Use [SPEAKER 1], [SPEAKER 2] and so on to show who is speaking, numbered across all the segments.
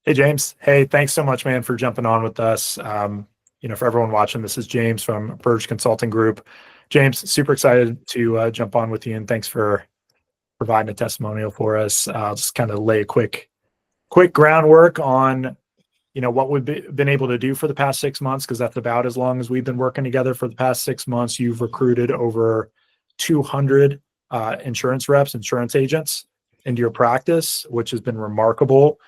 [SPEAKER 1] Hey, James. Hey, thanks so much, man, for jumping on with us. For everyone watching, this is James from Burge Consulting Group. James, super excited to jump on with you, and thanks for providing a testimonial for us. I'll just kind of lay a quick groundwork on, what we've been able to do for the past 6 months, because that's about as long as we've been working together. For the past 6 months, you've recruited over 200 insurance agents into your practice, which has been remarkable.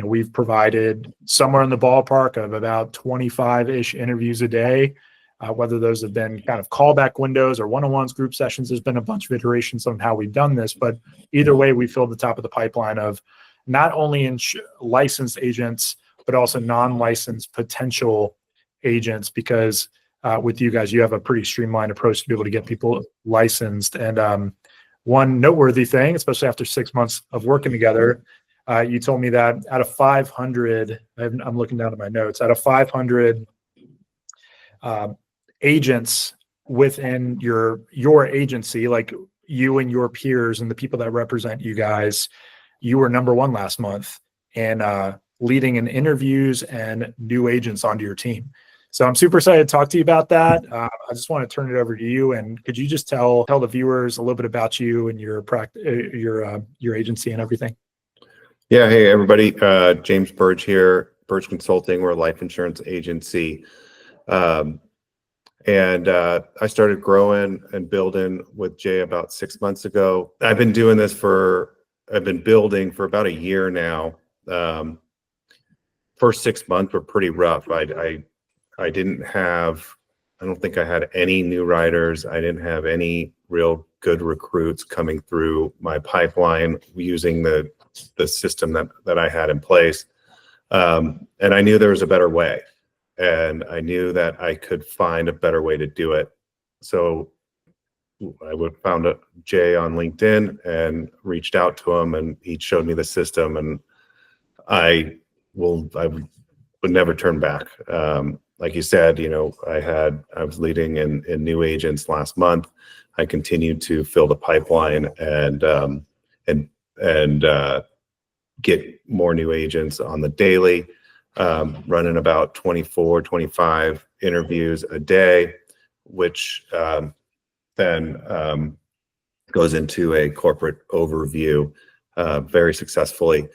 [SPEAKER 1] We've provided somewhere in the ballpark of about 25-ish interviews a day, whether those have been kind of callback windows or one-on-ones, group sessions. There's been a bunch of iterations on how we've done this, but either way, we filled the top of the pipeline of not only licensed agents, but also non-licensed potential agents, because with you guys, you have a pretty streamlined approach to be able to get people licensed. And one noteworthy thing, especially after 6 months of working together, you told me that out of 500, I'm looking down at my notes, out of 500 agents within your agency, like you and your peers and the people that represent you guys, you were number one last month and leading in interviews and new agents onto your team. So I'm super excited to talk to you about that. I just want to turn it over to you, and could you just tell the viewers a little bit about you and your agency and everything?
[SPEAKER 2] Yeah, hey everybody, James Burge here, Burge Consulting. We're a life insurance agency. And I started growing and building with Jay about 6 months ago. I've been building for about a year now. First 6 months were pretty rough. I don't think I had any new writers. I didn't have any real good recruits coming through my pipeline using the system that I had in place. And I knew there was a better way. And I knew that I could find a better way to do it. So I found Jay on LinkedIn and reached out to him, and he showed me the system, and I would never turn back. Like you said, I was leading in new agents last month. I continued to fill the pipeline and get more new agents on the daily, running about 24, 25 interviews a day, which then goes into a corporate overview very successfully.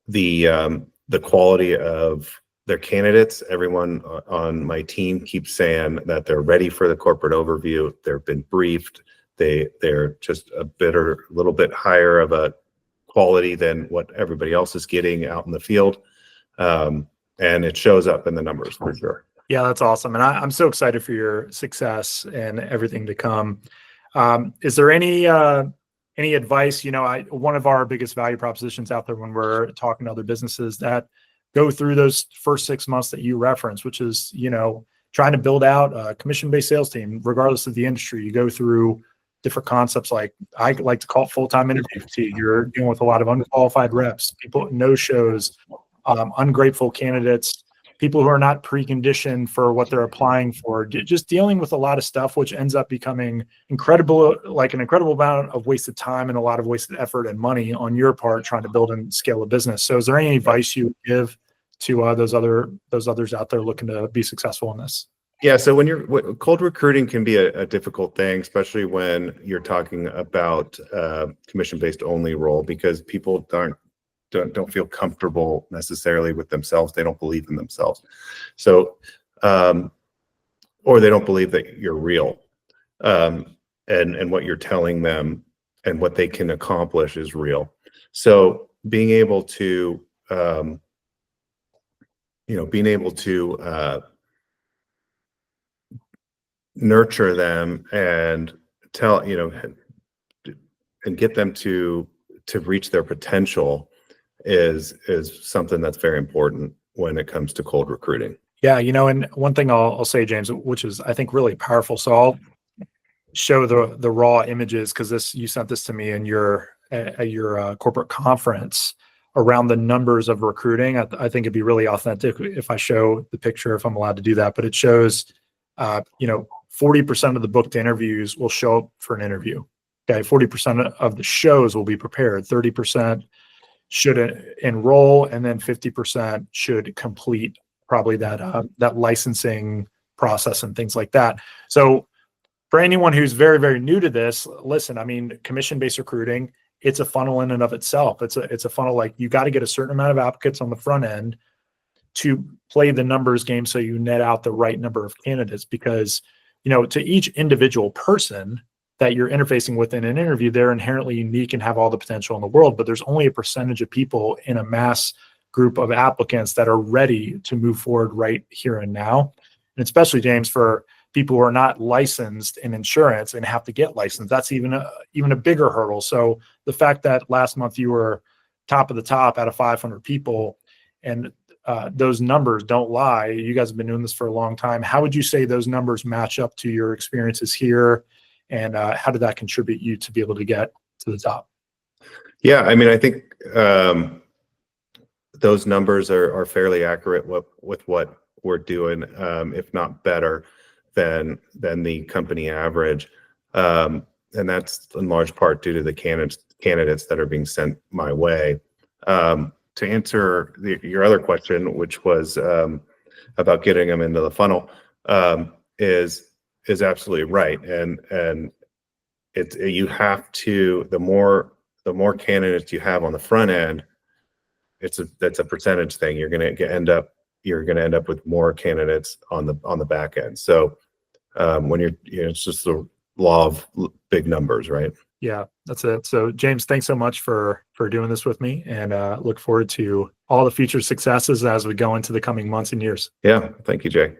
[SPEAKER 2] The quality of their candidates, everyone on my team keeps saying that they're ready for the corporate overview. They've been briefed. They're just a little bit higher of a quality than what everybody else is getting out in the field. And it shows up in the numbers for sure.
[SPEAKER 1] Yeah, that's awesome. And I'm so excited for your success and everything to come. Is there any advice? One of our biggest value propositions out there when we're talking to other businesses that go through those first 6 months that you reference, which is, trying to build out a commission-based sales team, regardless of the industry. You go through different concepts, like I like to call it full-time interview fatigue. You're dealing with a lot of unqualified reps, people, no-shows, ungrateful candidates, people who are not preconditioned for what they're applying for, just dealing with a lot of stuff, which ends up becoming an incredible amount of wasted time and a lot of wasted effort and money on your part trying to build and scale a business. So is there any advice you would give to those others out there looking to be successful in this?
[SPEAKER 2] Yeah, so cold recruiting can be a difficult thing, especially when you're talking about commission-based only role, because people don't feel comfortable necessarily with themselves. They don't believe in themselves. So, or they don't believe that you're real, and what you're telling them and what they can accomplish is real. So being able to, nurture them and and get them to reach their potential is something that's very important when it comes to cold recruiting.
[SPEAKER 1] Yeah, and one thing I'll say, James, which is I think really powerful. So I'll show the raw images, because you sent this to me in at your corporate conference around the numbers of recruiting. I think it'd be really authentic if I show the picture, if I'm allowed to do that. But it shows, 40% of the booked interviews will show up for an interview. Okay, 40% of the shows will be prepared. 30% should enroll, and then 50% should complete probably that licensing process and things like that. So for anyone who's very, very new to this, listen, I mean, commission-based recruiting, it's a funnel in and of itself. It's a funnel, like you got to get a certain amount of applicants on the front end to play the numbers game so you net out the right number of candidates, because, to each individual person that you're interfacing with in an interview, they're inherently unique and have all the potential in the world, but there's only a percentage of people in a mass group of applicants that are ready to move forward right here and now. And especially, James, for people who are not licensed in insurance and have to get licensed, that's even a bigger hurdle. So the fact that last month you were top of the top out of 500 people, and those numbers don't lie. You guys have been doing this for a long time. How would you say those numbers match up to your experiences here? And how did that contribute you to be able to get to the top?
[SPEAKER 2] Yeah, I mean, I think those numbers are fairly accurate with what we're doing, if not better than the company average. And that's in large part due to the candidates that are being sent my way. To answer your other question, which was about getting them into the funnel, is absolutely right. And you have to, the more candidates you have on the front end, that's a percentage thing. You're going to end up with more candidates on the back end. So when it's just the law of big numbers, right?
[SPEAKER 1] Yeah, that's it. So James, thanks so much for doing this with me, and look forward to all the future successes as we go into the coming months and years.
[SPEAKER 2] Yeah, thank you, Jay.